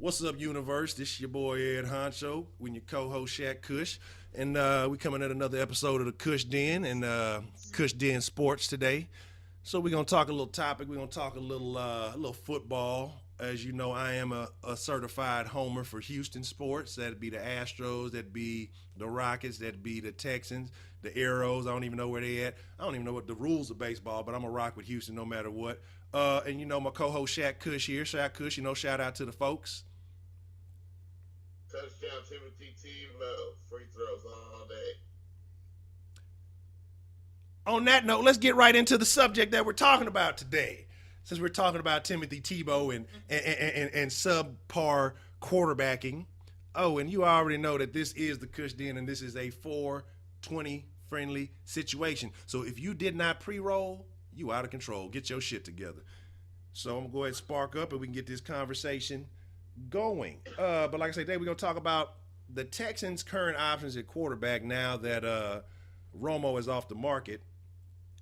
What's up, universe? This is your boy Ed Honcho, with your co-host Shaq Kush, and we coming at another episode of the Kush Den and Kush Den Sports today. So we're gonna talk a little topic. We're gonna talk a little football. As you know, I am a certified homer for Houston sports. That'd be the Astros. That'd be the Rockets. That'd be the Texans. The Arrows. I don't even know where they at. I don't even know what the rules of baseball. But I'm a rock with Houston no matter what. And you know my co-host Shaq Kush here. Shaq Kush. Shout out to the folks. Touchdown, Timothy Tebow. Free throws all day. On that note, let's get right into the subject that we're talking about today. Since we're talking about Timothy Tebow and subpar quarterbacking. Oh, and you already know that this is the Kush Den and this is a 420 friendly situation. So if you did not pre-roll, you out of control. Get your shit together. So I'm going to go ahead and spark up and we can get this conversation going. But like I said, today we're going to talk about the Texans' current options at quarterback now that Romo is off the market.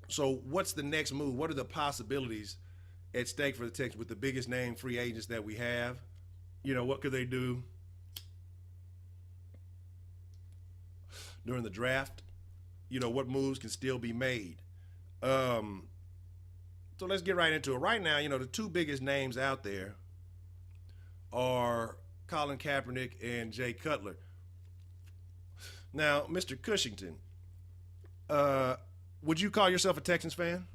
So what's the next move? What are the possibilities at stake for the Texans with the biggest name free agents that we have? You know, what could they do during the draft? You know, what moves can still be made? So let's get right into it. Right now, you know, the two biggest names out there are Colin Kaepernick and Jay Cutler. Now, Mr. Cushington, would you call yourself a Texans fan?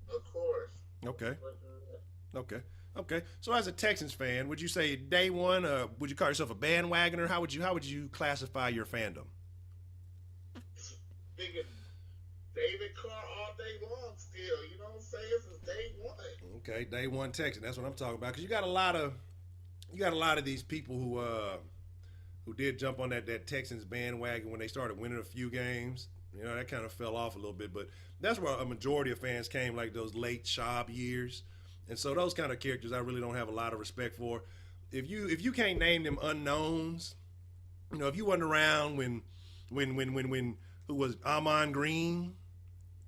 Of course. Okay. So as a Texans fan, would you say day one, would you call yourself a bandwagoner? How would you classify your fandom? Big David Carr all day long still. You know what I'm saying? Since day one. Okay, day one Texan. That's what I'm talking about. Because you got a lot of these people who did jump on that Texans bandwagon when they started winning a few games. You know, that kind of fell off a little bit, but that's where a majority of fans came, like those late Schaub years. And so those kind of characters I really don't have a lot of respect for. If you can't name them unknowns, you know, if you wasn't around when who was Amon Green,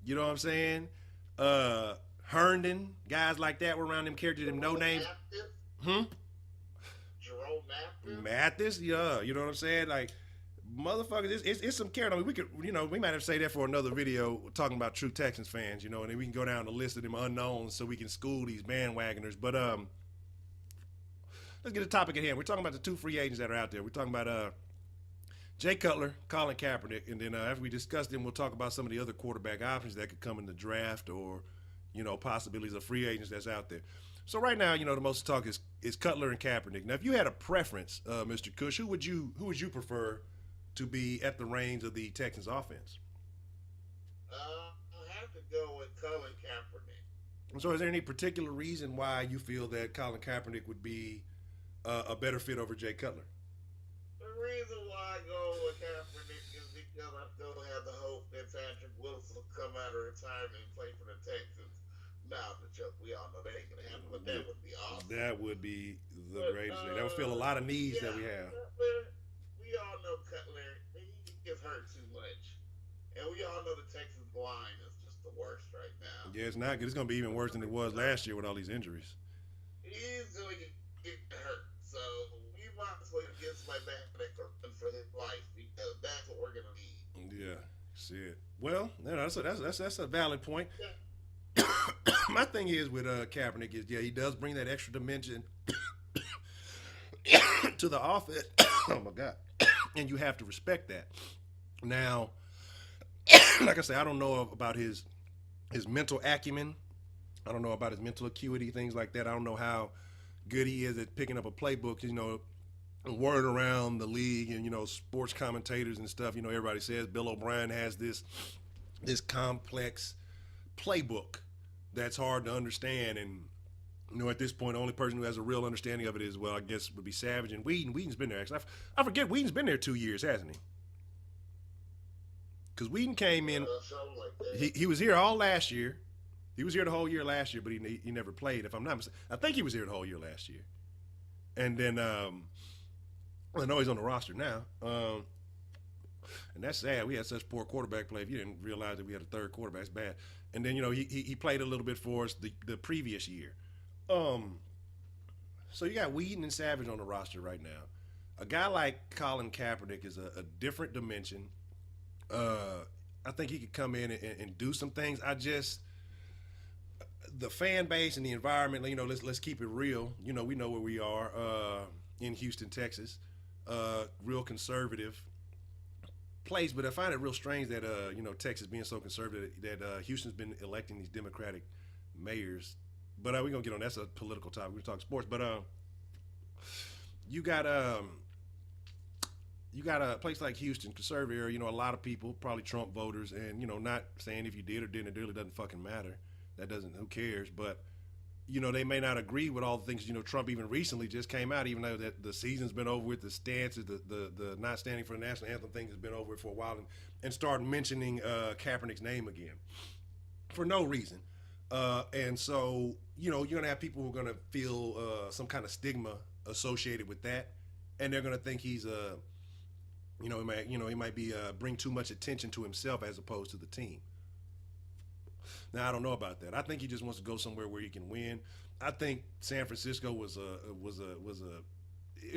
you know what I'm saying? Herndon, guys like that were around them characters, them no names. Jerome Mathis, yeah, you know what I'm saying? Like, motherfuckers, it's some character. I mean, we might have to say that for another video talking about true Texans fans, you know, and then we can go down the list of them unknowns so we can school these bandwagoners. But let's get the topic at hand. We're talking about the two free agents that are out there. We're talking about Jay Cutler, Colin Kaepernick, and then after we discuss them, we'll talk about some of the other quarterback options that could come in the draft or, you know, possibilities of free agents that's out there. So right now, you know, the most talk is Cutler and Kaepernick. Now, if you had a preference, Mr. Kush, who would you prefer to be at the reins of the Texans offense? I have to go with Colin Kaepernick. So is there any particular reason why you feel that Colin Kaepernick would be a better fit over Jay Cutler? The reason why I go with Kaepernick is because I still have the hope that Patrick Wilson will come out of retirement and play for the Texans. Now, the joke, we all know that ain't going to happen, but that would be awesome. That would be the greatest thing. That would fill a lot of needs that we have. We all know Cutler, he gets hurt too much. And we all know the Texans line is just the worst right now. Yeah, it's not good. It's going to be even worse than it was last year with all these injuries. He's going to get hurt. So we might as well get somebody back that can run for his life because that's what we're going to need. Yeah, see it. Well, that's a valid point. Yeah. My thing is with Kaepernick is, yeah, he does bring that extra dimension to the offense. Oh, my God. And you have to respect that. Now, like I say, I don't know about his mental acumen. I don't know about his mental acuity, things like that. I don't know how good he is at picking up a playbook. You know, word around the league and, you know, sports commentators and stuff, you know, everybody says Bill O'Brien has this complex playbook that's hard to understand. And, you know, at this point, the only person who has a real understanding of it is, well, I guess would be Savage and Whedon. Whedon's been there. Actually, I forget Whedon's been there 2 years, hasn't he? Because Whedon came in. He was here all last year. He was here the whole year last year, but he never played. If I'm not mistaken, I think he was here the whole year last year. And then I know he's on the roster now. And that's sad. We had such poor quarterback play. If you didn't realize that we had a third quarterback, it's bad. And then, you know, he played a little bit for us the previous year. So you got Whedon and Savage on the roster right now. A guy like Colin Kaepernick is a different dimension. I think he could come in and do some things. The fan base and the environment. Let's keep it real. We know where we are in Houston, Texas. Real conservative place, but I find it real strange that Texas being so conservative that Houston's been electing these Democratic mayors. But we're gonna get on that's a political topic. We're talking sports, but you got a place like Houston, conservative area. A lot of people probably Trump voters, and not saying if you did or didn't, it really doesn't fucking matter. That doesn't. Who cares? But they may not agree with all the things. Trump even recently just came out, even though that the season's been over with, the stances, the not standing for the national anthem thing has been over with for a while, and started mentioning Kaepernick's name again for no reason. And so you're gonna have people who are gonna feel some kind of stigma associated with that, and they're gonna think he's he might be bring too much attention to himself as opposed to the team. Now I don't know about that. I think he just wants to go somewhere where he can win. I think San Francisco it was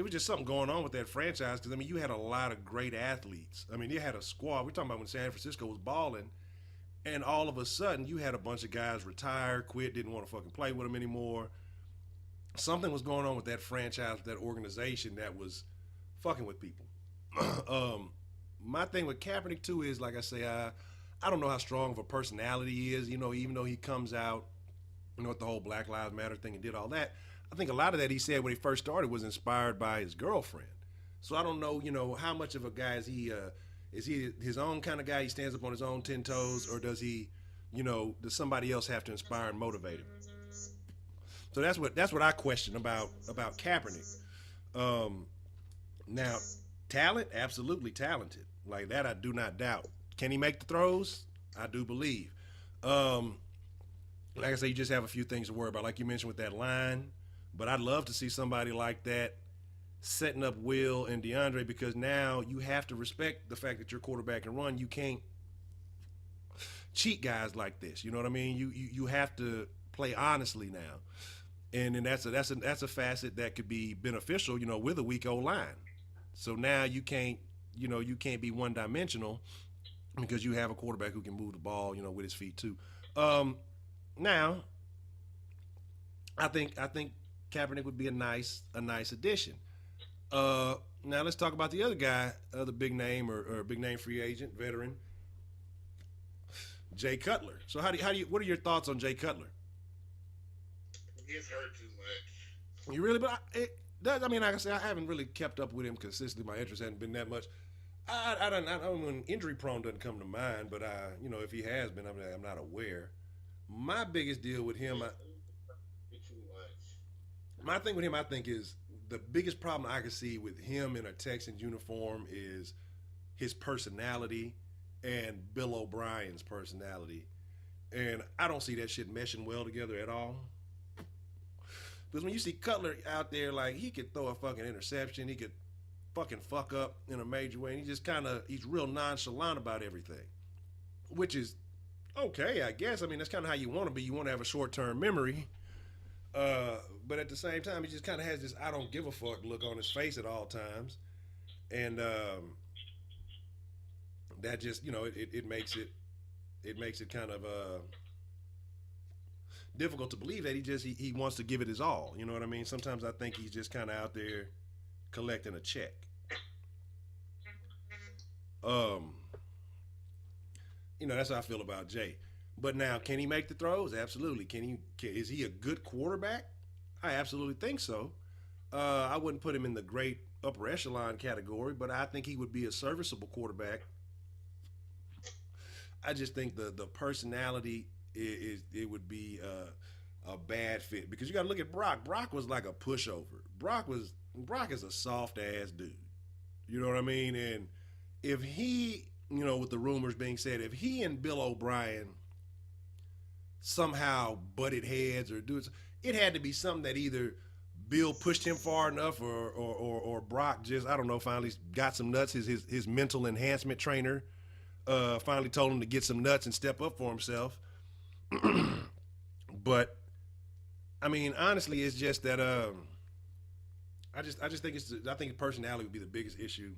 just something going on with that franchise because you had a lot of great athletes. You had a squad. We're talking about when San Francisco was balling, and all of a sudden you had a bunch of guys retire, quit, didn't want to fucking play with them anymore. Something was going on with that franchise, with that organization that was fucking with people. My thing with Kaepernick too is, like I say, I don't know how strong of a personality he is, even though he comes out, with the whole Black Lives Matter thing and did all that. I think a lot of that he said when he first started was inspired by his girlfriend. So I don't know, how much of a guy is he his own kind of guy, he stands up on his own 10 toes, or does he, does somebody else have to inspire and motivate him? So that's what I question about Kaepernick. Now, talent, absolutely talented. Like that I do not doubt. Can he make the throws? I do believe. Like I say, you just have a few things to worry about, like you mentioned with that line. But I'd love to see somebody like that setting up Will and DeAndre, because now you have to respect the fact that your quarterback can run. You can't cheat guys like this. You know what I mean? You have to play honestly now, and then that's a facet that could be beneficial. With a weak O line. So now you can't be one dimensional because you have a quarterback who can move the ball, with his feet too. Now, I think Kaepernick would be a nice addition. Now let's talk about the other guy, the big name or big name free agent veteran, Jay Cutler. So what are your thoughts on Jay Cutler? He's hurt too much. You really? But like I said, I haven't really kept up with him consistently. My interest hasn't been that much. I don't when injury prone doesn't come to mind, but if he has been, I'm not aware. My biggest deal with him, my thing with him, I think, is the biggest problem I can see with him in a Texans uniform is his personality and Bill O'Brien's personality, and I don't see that shit meshing well together at all. Because when you see Cutler out there, like, he could throw a fucking interception, he could fucking fuck up in a major way, and he's real nonchalant about everything, which is okay, I guess. That's kind of how you want to be. You want to have a short-term memory, but at the same time, he just kind of has this I don't give a fuck look on his face at all times, and that just it makes it kind of difficult to believe that he wants to give it his all. You know what I mean? Sometimes I think he's just kind of out there collecting a check. That's how I feel about Jay. But now, can he make the throws? Absolutely. Is he a good quarterback? I absolutely think so. I wouldn't put him in the great upper echelon category, but I think he would be a serviceable quarterback. I just think the personality it would be a bad fit, because you got to look at Brock. Brock was like a pushover. Brock is a soft ass dude. You know what I mean? And if he, with the rumors being said, if he and Bill O'Brien somehow butted heads or it had to be something that either Bill pushed him far enough or Brock just, I don't know, finally got some nuts. His mental enhancement trainer finally told him to get some nuts and step up for himself. But honestly, it's just that I just think I think personality would be the biggest issue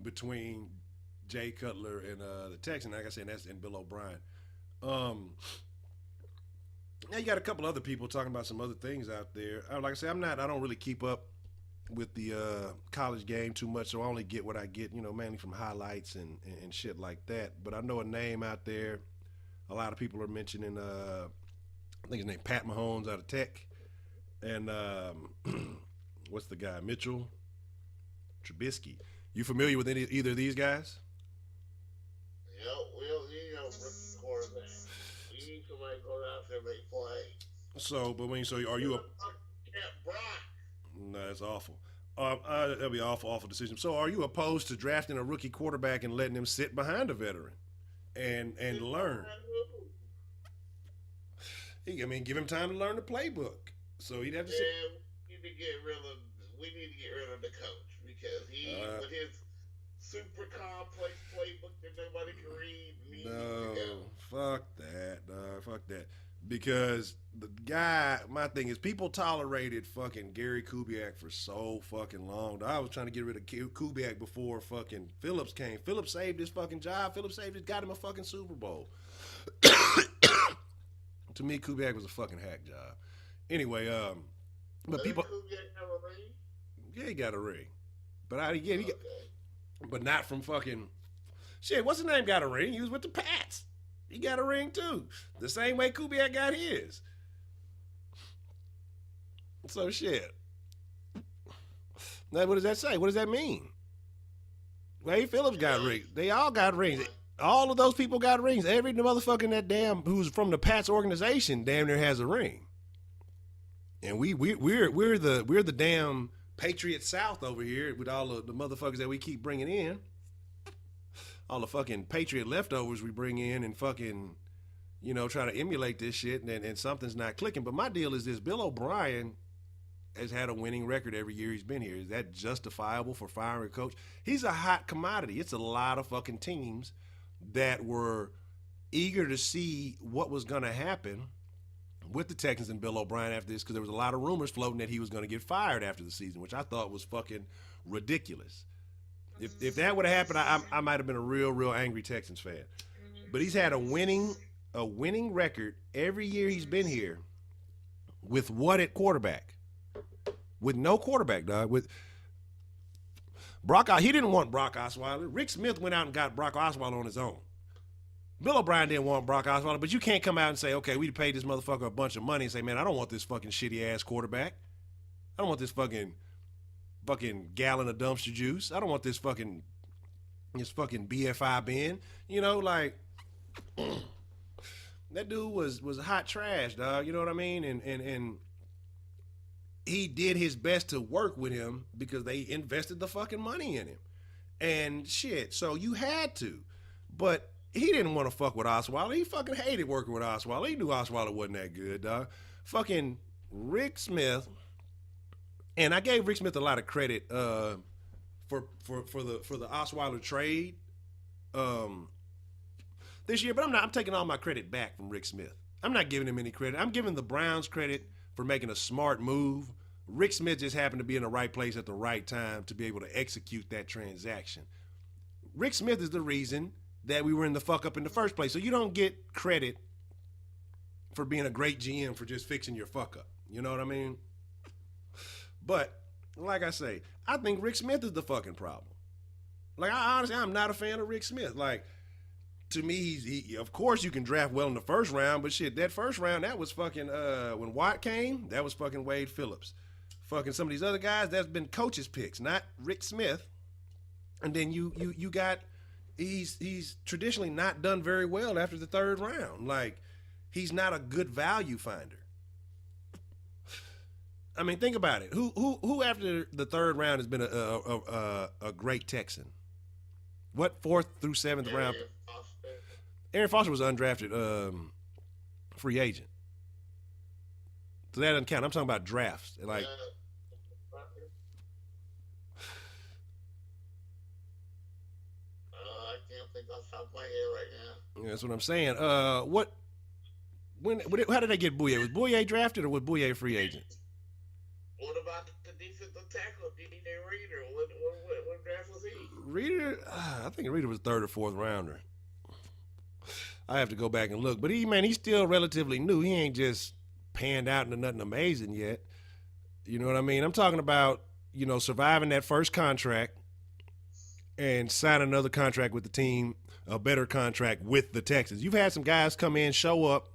between Jay Cutler and the Texans. Like I said, and Bill O'Brien. Now you got a couple other people talking about some other things out there. Like I said, I don't really keep up with the college game too much, so I only get what I get, mainly from highlights and shit like that. But I know a name out there. A lot of people are mentioning, I think his name Pat Mahomes out of Tech, and what's the guy, Mitchell Trubisky. You familiar with either of these guys? Yeah, well, rookie quarterback. We need somebody to go out there and make play. So, are you a? No, that's awful. That'll be an awful decision. So, are you opposed to drafting a rookie quarterback and letting him sit behind a veteran and learn? Give him time to learn the playbook. So he'd have to. We need to get rid of the coach because with his super complex playbook that nobody can read. No, fuck that, dog. Fuck that. Because the guy, my thing is, people tolerated fucking Gary Kubiak for so fucking long. I was trying to get rid of Kubiak before fucking Phillips came. Phillips saved his fucking job. Got him a fucking Super Bowl. To me, Kubiak was a fucking hack job. Anyway, but people. Kubiak have a ring? Yeah, he got a ring. But but not from fucking. Shit, what's his name got a ring? He was with the Pats. He got a ring too. The same way Kubiak got his. So shit. Now what does that say? What does that mean? Wade Phillips got rings. They all got rings. All of those people got rings. Every motherfucker in that who's from the Pats organization damn near has a ring. And we're the damn Patriot South over here with all of the motherfuckers that we keep bringing in. All the fucking Patriot leftovers we bring in and fucking, try to emulate this shit and something's not clicking. But my deal is this: Bill O'Brien has had a winning record every year he's been here. Is that justifiable for firing a coach? He's a hot commodity. It's a lot of fucking teams that were eager to see what was going to happen with the Texans and Bill O'Brien after this, because there was a lot of rumors floating that he was going to get fired after the season, which I thought was fucking ridiculous. If that would have happened, I might have been a real angry Texans fan. But he's had a winning record every year he's been here. With what at quarterback? With no quarterback, dog. With he didn't want Brock Osweiler. Rick Smith went out and got Brock Osweiler on his own. Bill O'Brien didn't want Brock Osweiler, but you can't come out and say, okay, we paid this motherfucker a bunch of money and say, man, I don't want this fucking shitty ass quarterback. I don't want this fucking gallon of dumpster juice. I don't want this fucking BFI bin. That dude was hot trash, dog. You know what I mean? And he did his best to work with him because they invested the fucking money in him. And shit, so you had to. But he didn't want to fuck with Osweiler. He fucking hated working with Osweiler. He knew Osweiler wasn't that good, dog. Fucking Rick Smith. And I gave Rick Smith a lot of credit for the Osweiler trade this year, but I'm taking all my credit back from Rick Smith. I'm not giving him any credit. I'm giving the Browns credit for making a smart move. Rick Smith just happened to be in the right place at the right time to be able to execute that transaction. Rick Smith is the reason that we were in the fuck up in the first place. So you don't get credit for being a great GM for just fixing your fuck up. You know what I mean? But, like I say, I think Rick Smith is the fucking problem. Like, I'm not a fan of Rick Smith. Like, to me, he of course you can draft well in the first round, but shit, that first round, that was fucking, when Watt came, that was fucking Wade Phillips. Fucking some of these other guys, that's been coaches' picks, not Rick Smith. And then you got, he's traditionally not done very well after the third round. Like, he's not a good value finder. I mean, think about it. Who after the third round has been a great Texan? What 4th through 7th round? Aaron Foster was an undrafted free agent. So that doesn't count. I'm talking about drafts. Like, I can't think off the top of my head right now. That's what I'm saying. How did they get Bouye? Was Bouye drafted or was Bouye a free agent? What about about the defensive tackle, DJ Reader? What draft was he? Reader, I think Reader was third or fourth rounder. I have to go back and look, but he's still relatively new. He ain't just panned out into nothing amazing yet. You know what I mean? I'm talking about, surviving that first contract and sign another contract with the team, a better contract with the Texans. You've had some guys come in, show up,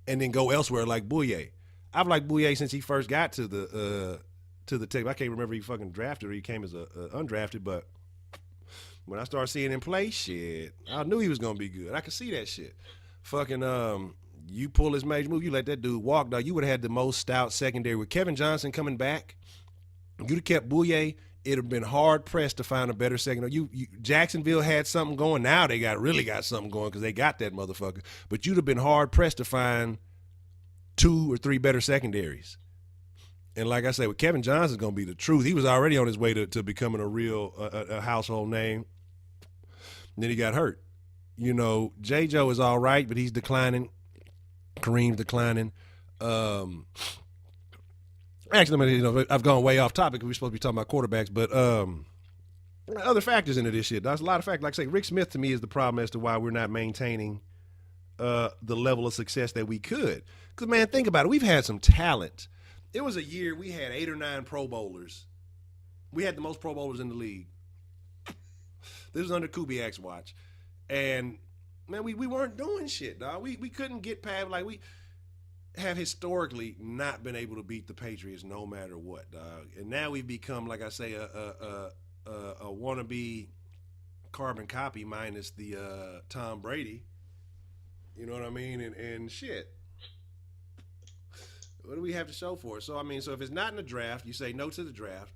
and then go elsewhere like Bouye. I've liked Bouye since he first got to the Texans. I can't remember if he fucking drafted or he came as a undrafted, but when I started seeing him play, shit, I knew he was gonna be good. I could see that shit. Fucking you pull his major move, you let that dude walk, dog. You would have had the most stout secondary with Kevin Johnson coming back. You'd have kept Bouye. It'd have been hard pressed to find a better secondary. Jacksonville had something going. Now they really got something going because they got that motherfucker. But you'd have been hard pressed to find 2 or 3 better secondaries. And like I say, with Kevin Johnson's gonna be the truth. He was already on his way to becoming a real a household name. And then he got hurt. J. Joe is all right, but he's declining. Kareem's declining. Actually, I've gone way off topic. We're supposed to be talking about quarterbacks, but other factors into this shit. There's a lot of factors. Like I say, Rick Smith to me is the problem as to why we're not maintaining the level of success that we could. Because, man, think about it. We've had some talent. It was a year we had 8 or 9 Pro Bowlers. We had the most Pro Bowlers in the league. This was under Kubiak's watch. And, man, we weren't doing shit, dog. We couldn't get past, we have historically not been able to beat the Patriots no matter what, dog. And now we've become, like I say, a wannabe carbon copy minus the Tom Brady. You know what I mean? And shit. What do we have to show for it? So if it's not in the draft, you say no to the draft.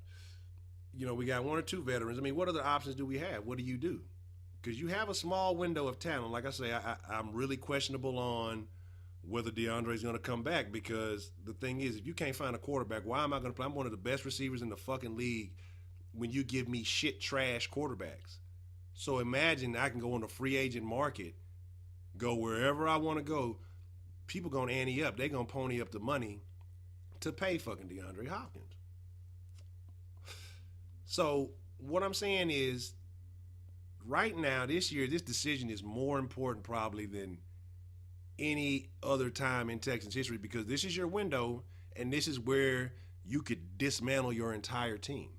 We got 1 or 2 veterans. What other options do we have? What do you do? Because you have a small window of talent. Like I say, I'm really questionable on whether DeAndre's going to come back, because the thing is, if you can't find a quarterback, why am I going to play? I'm one of the best receivers in the fucking league when you give me shit trash quarterbacks. So imagine I can go on the free agent market, go wherever I want to go. People going to ante up. They're going to pony up the money to pay fucking DeAndre Hopkins. So what I'm saying is, right now, this year, this decision is more important probably than any other time in Texans history, because this is your window and this is where you could dismantle your entire team.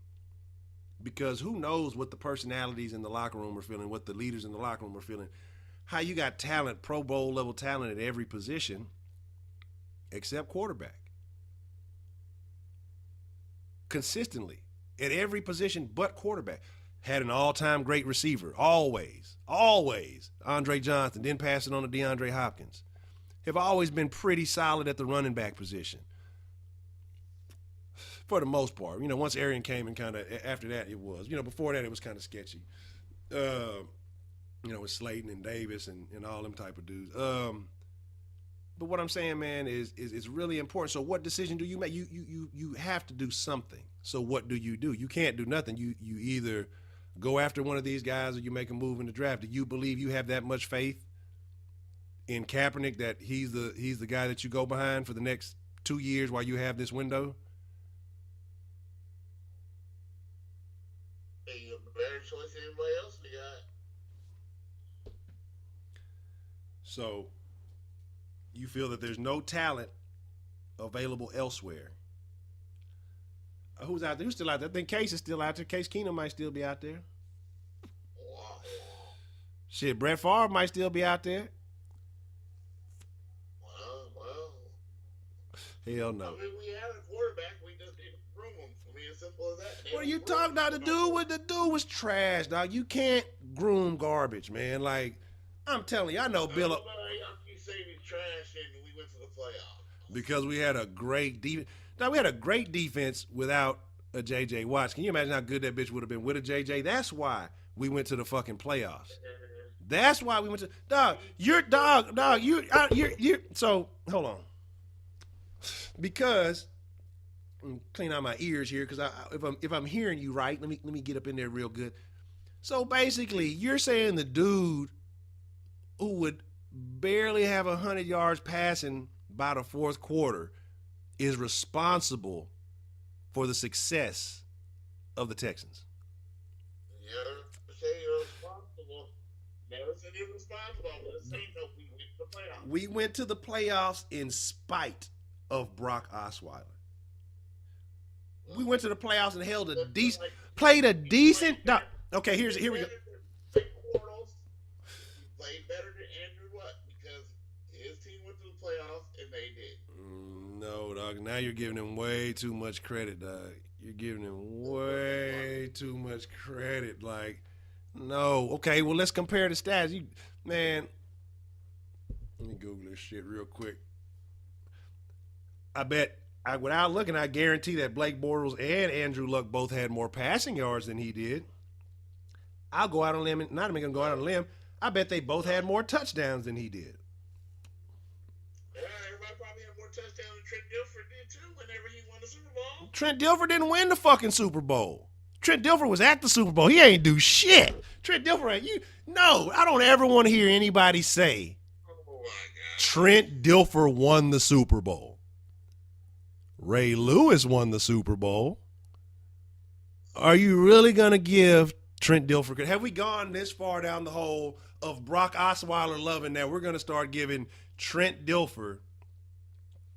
Because who knows what the personalities in the locker room are feeling, what the leaders in the locker room are feeling, how you got talent, Pro Bowl level talent at every position except quarterback. Consistently at every position but quarterback. Had an all-time great receiver, always, Andre Johnson, then pass it on to DeAndre Hopkins. Have always been pretty solid at the running back position. For the most part. Once Arian came and kind of, after that it was. Before that it was kind of sketchy. With Slayton and Davis and all them type of dudes. But what I'm saying, man, is it's really important. So what decision do you make? You have to do something. So what do? You can't do nothing. You either go after one of these guys or you make a move in the draft. Do you believe you have that much faith in Kaepernick that he's the guy that you go behind for the next 2 years while you have this window? Hey, a better choice than anybody else we got. So you feel that there's no talent available elsewhere. Who's out there? Who's still out there? I think Case is still out there. Case Keenum might still be out there. Wow. Shit, Brett Favre might still be out there. Well. Hell no. We have a quarterback. We just need to groom him. As simple as that. What are you talking about? The dude was trash, dog. You can't groom garbage, man. Like, I'm telling you, I know Bill. You say we trash and we went to the playoffs. Because we had a great defense. Now, we had a great defense without a J.J. Watts. Can you imagine how good that bitch would have been with a J.J.? That's why we went to the fucking playoffs. That's why we went to so hold on. Because clean out my ears here, because if I'm hearing you right, let me get up in there real good. So basically, you're saying the dude who would barely have 100 yards passing by the fourth quarter is responsible for the success of the Texans? Yeah, say you're responsible. Never said you're responsible. Let's say no, we went to the playoffs. We went to the playoffs in spite of Brock Osweiler. We went to the playoffs and held a decent, played a decent. Okay, here we go. Played better than Andrew Luck because his team went to the playoffs and they did. No, dog. Now you're giving him way too much credit, dog. You're giving him way too much credit. Like, no. Okay, well, let's compare the stats. Man, let me Google this shit real quick. I bet, without looking, I guarantee that Blake Bortles and Andrew Luck both had more passing yards than he did. I'll go out on a limb, not even going to go out on a limb. I bet they both had more touchdowns than he did. Yeah, everybody probably had more touchdowns than Trent Dilfer did too whenever he won the Super Bowl. Trent Dilfer didn't win the fucking Super Bowl. Trent Dilfer was at the Super Bowl. He ain't do shit. Trent Dilfer ain't you. No, I don't ever want to hear anybody say Trent Dilfer won the Super Bowl. Ray Lewis won the Super Bowl. Are you really going to give Trent Dilfer credit? Have we gone this far down the hole of Brock Osweiler loving that we're going to start giving Trent Dilfer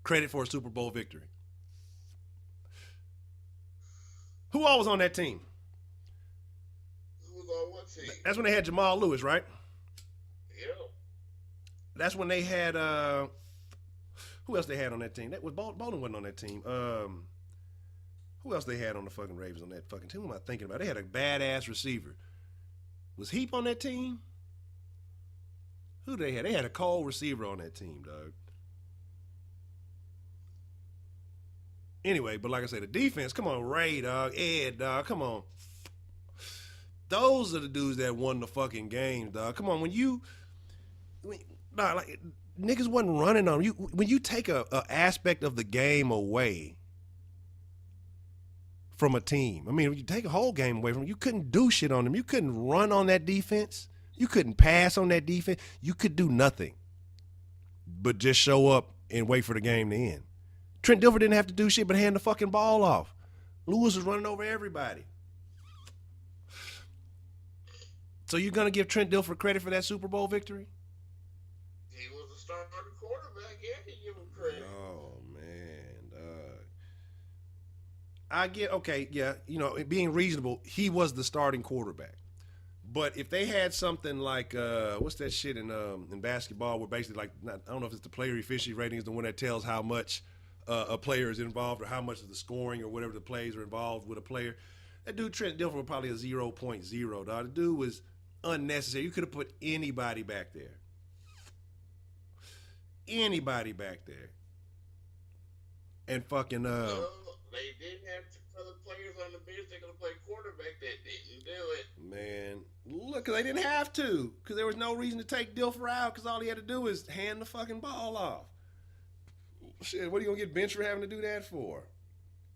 credit for a Super Bowl victory? Who all was on that team? Who was on what team? That's when they had Jamal Lewis, right? Yeah. That's when they had who else they had on that team? That was Bolden wasn't on that team. Who else they had on the fucking Ravens on that fucking team? Who am I thinking about? They had a badass receiver. Was Heap on that team? Who they had? They had a cold receiver on that team, dog. Anyway, but like I said, the defense, come on, Ray, dog, Ed, dog, come on. Those are the dudes that won the fucking game, dog. Come on, niggas wasn't running on you. When you take a aspect of the game away from a team, I mean, when you take a whole game away from them, you couldn't do shit on them. You couldn't run on that defense. You couldn't pass on that defense. You could do nothing but just show up and wait for the game to end. Trent Dilfer didn't have to do shit but hand the fucking ball off. Lewis was running over everybody. So you're going to give Trent Dilfer credit for that Super Bowl victory? He was a starting quarterback. Yeah, he give him credit. Oh, man. I get, okay, yeah, being reasonable, he was the starting quarterback. But if they had something like, what's that shit in basketball where basically, like, I don't know if it's the player efficiency rating is the one that tells how much a player is involved or how much of the scoring or whatever the plays are involved with a player. That dude, Trent Dilfer, was probably a 0.0, dog. The dude was unnecessary. You could have put anybody back there. Anybody back there. And fucking, well, they didn't have other players on the bench that could have played quarterback that didn't do it. Man, look, they didn't have to. Because there was no reason to take Dilfer out because all he had to do was hand the fucking ball off. Shit, what are you going to get benched for having to do that for?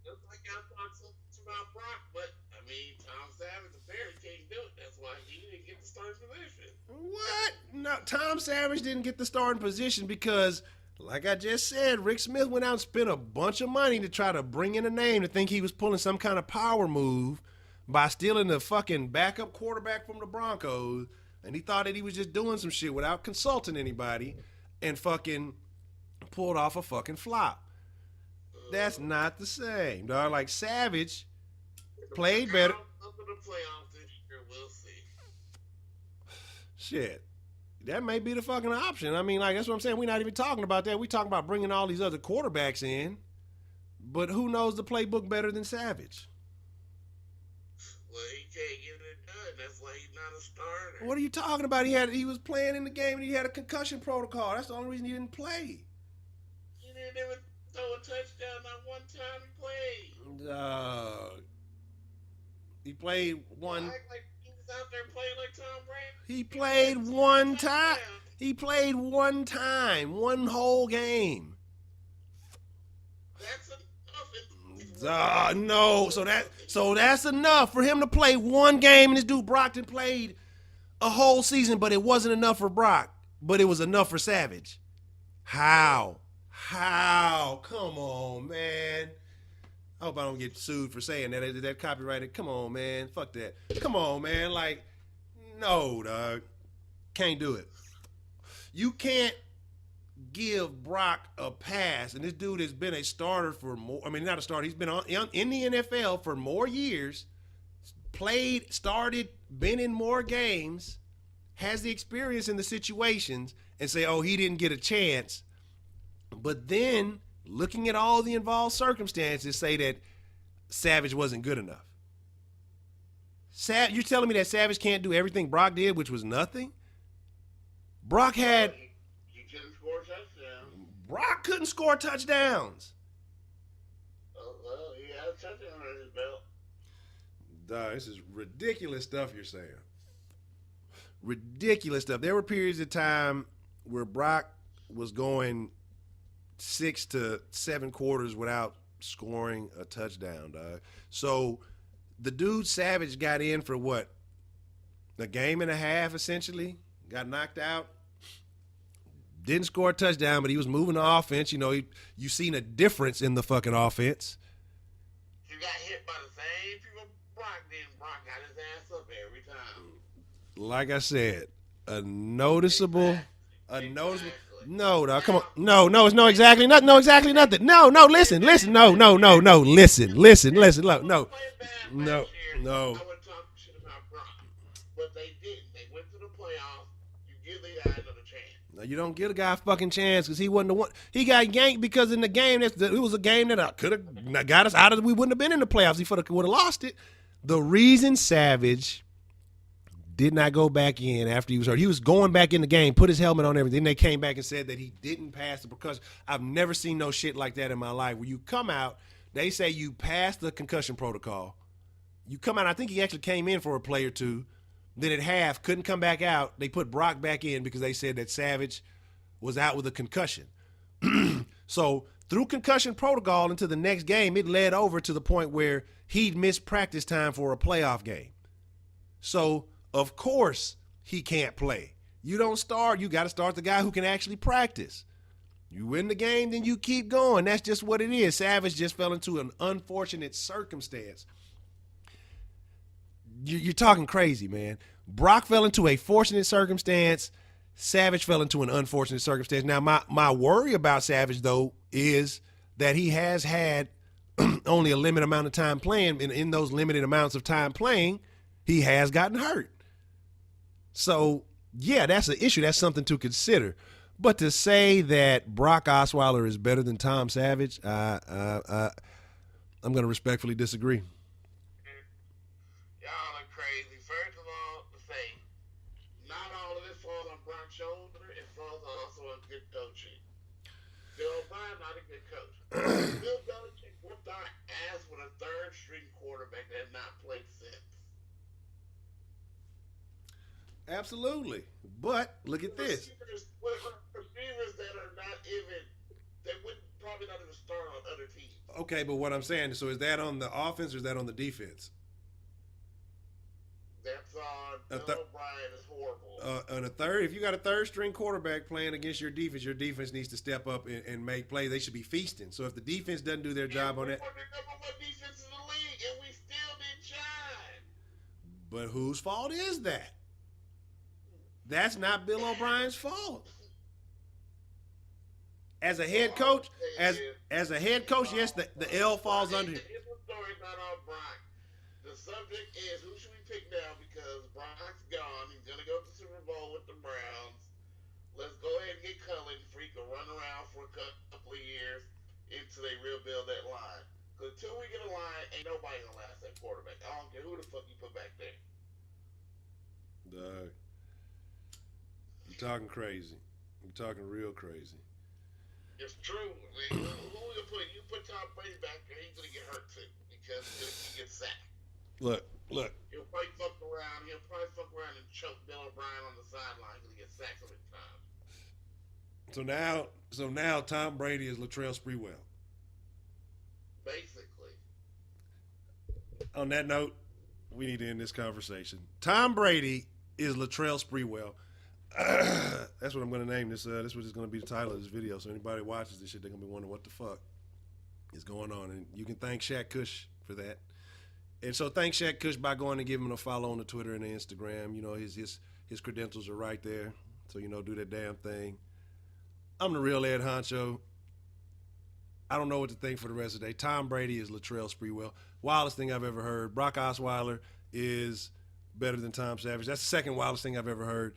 Just like I talked so much about Brock, but, I mean, Tom Savage apparently can't do it. That's why he didn't get the starting position. What? No, Tom Savage didn't get the starting position because, like I just said, Rick Smith went out and spent a bunch of money to try to bring in a name to think he was pulling some kind of power move by stealing the fucking backup quarterback from the Broncos, and he thought that he was just doing some shit without consulting anybody and fucking pulled off a fucking flop. That's not the same, dog. Like, Savage played better. Up to the playoffs this year, we'll see. Shit. That may be the fucking option. I mean, like, that's what I'm saying. We're not even talking about that. We're talking about bringing all these other quarterbacks in. But who knows the playbook better than Savage? Well, he can't get it done. That's why he's not a starter. What are you talking about? He was playing in the game and he had a concussion protocol. That's the only reason he didn't play. He didn't even throw a touchdown not one time he played. He played one. Like he was out there playing like Tom Brady. He played one time. He played one time. One whole game. That's enough. No. So that's enough for him to play one game, and this dude Brockton played a whole season, but it wasn't enough for Brock. But it was enough for Savage. How? Come on, man. I hope I don't get sued for saying that. That copyrighted. Come on, man. Fuck that. Come on, man. Like, no, dog. Can't do it. You can't give Brock a pass. And this dude has been a starter for more. I mean, not a starter. He's been in the NFL for more years. Played, started, been in more games. Has the experience in the situations. And say, oh, he didn't get a chance. But then, looking at all the involved circumstances, say that Savage wasn't good enough. You're telling me that Savage can't do everything Brock did, which was nothing? Brock had... He couldn't score touchdowns. Brock couldn't score touchdowns. Oh, well, he had a touchdown on his belt. Duh, this is ridiculous stuff you're saying. Ridiculous stuff. There were periods of time where Brock was going 6 to 7 quarters without scoring a touchdown, dog. So the dude Savage got in for what? A game and a half, essentially. Got knocked out. Didn't score a touchdown, but he was moving the offense. You know, you seen a difference in the fucking offense. He got hit by the same people Brock did. Brock got his ass up every time. Like I said, a noticeable. Exactly. No, dog, come on. No, it's no exactly nothing. No, exactly nothing. No, listen. No, listen. No. No. I would talk shit about Brock, but they didn't. They went to the playoffs. You give the guy another chance. No, you don't give a guy a fucking chance because he wasn't the one. He got yanked because in the game, it was a game that could have got us out of. We wouldn't have been in the playoffs. He would have lost it. The reason Savage did not go back in after he was hurt. He was going back in the game, put his helmet on, everything. They came back and said that he didn't pass the concussion. I've never seen no shit like that in my life. Where you come out, they say you passed the concussion protocol. You come out, I think he actually came in for a play or two. Then at half, couldn't come back out. They put Brock back in because they said that Savage was out with a concussion. So through concussion protocol into the next game, it led over to the point where he'd missed practice time for a playoff game. So of course, he can't play. You don't start. You got to start the guy who can actually practice. You win the game, then you keep going. That's just what it is. Savage just fell into an unfortunate circumstance. You're talking crazy, man. Brock fell into a fortunate circumstance. Savage fell into an unfortunate circumstance. Now, my worry about Savage, though, is that he has had only a limited amount of time playing. And in those limited amounts of time playing, he has gotten hurt. So, yeah, that's an issue. That's something to consider. But to say that Brock Osweiler is better than Tom Savage, I'm going to respectfully disagree. Y'all are crazy. First of all, to say, not all of this falls on Brock's shoulder. It falls also on good coaching. Bill O'Brien not a good coach. Bill Belichick whooped our ass with a third-string quarterback that had not played since. Absolutely. But look at this. Receivers that are not even, they would probably not even start on other teams. Okay, but what I'm saying, so is that on the offense or is that on the defense? That's on Bill O'Brien is horrible. On a third, if you got a third string quarterback playing against your defense needs to step up and make plays. They should be feasting. So if the defense doesn't do their job on that. We're the number one defense in the league, and we still didn't shine. But whose fault is that? That's not Bill O'Brien's fault. As a head coach, as a head coach, yes, the L falls under him. Here's the story not on Brock. The subject is who should we pick now because Brock's gone. He's gonna go to the Super Bowl with the Browns. Let's go ahead and get Colin free to run around for a couple of years until they rebuild that line. Because until we get a line, ain't nobody gonna last that quarterback. I don't care who the fuck you put back there. Dog. You're talking crazy. You're talking real crazy. It's true. Who will you put? You put Tom Brady back there, he's gonna get hurt too because he gets sacked. Look. He'll probably fuck around. And choke Bill O'Brien on the sideline because he gets sacked so many times. So now Tom Brady is Latrell Sprewell. Basically. On that note, we need to end this conversation. Tom Brady is Latrell Sprewell. That's what I'm going to name this. That's what is going to be the title of this video. So anybody watches this shit, they're going to be wondering what the fuck. is going on, and you can thank Shaq Kush for that. And so thank Shaq Kush by going and giving him a follow on the Twitter and the Instagram. You know, his credentials are right there. So, you know, do that damn thing. I'm the real Ed Honcho. I don't know what to think for the rest of the day. Tom Brady is Latrell Sprewell. Wildest thing I've ever heard. Brock Osweiler is better than Tom Savage. That's the second wildest thing I've ever heard.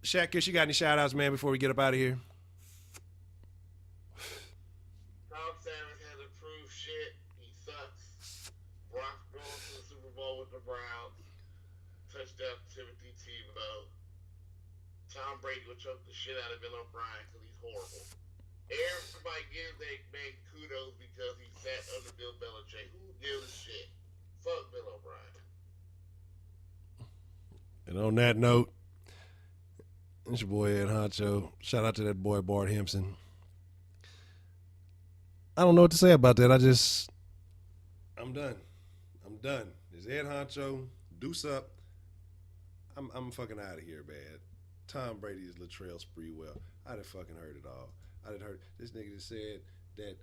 Shaq Kush, you got any shout-outs, man, before we get up out of here? Tom Savage has improved shit. He sucks. Brock going to the Super Bowl with the Browns. Touchdown Timothy Tebow. Tom Brady will choke the shit out of Bill O'Brien because he's horrible. Everybody gives that man kudos because he sat under Bill Belichick. Who gives a shit? Fuck Bill O'Brien. And on that note, it's your boy Ed Honcho. Shout out to that boy Bart Hempson. I don't know what to say about that. I'm done. I'm done. It's Ed Honcho. Deuce up. I'm fucking out of here, man. Tom Brady is Latrell Sprewell. I done fucking heard it all. I done heard this nigga just said that,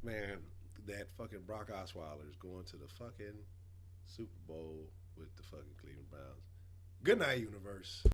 man, that fucking Brock Osweiler is going to the fucking Super Bowl with the fucking Cleveland Browns. Good night, universe.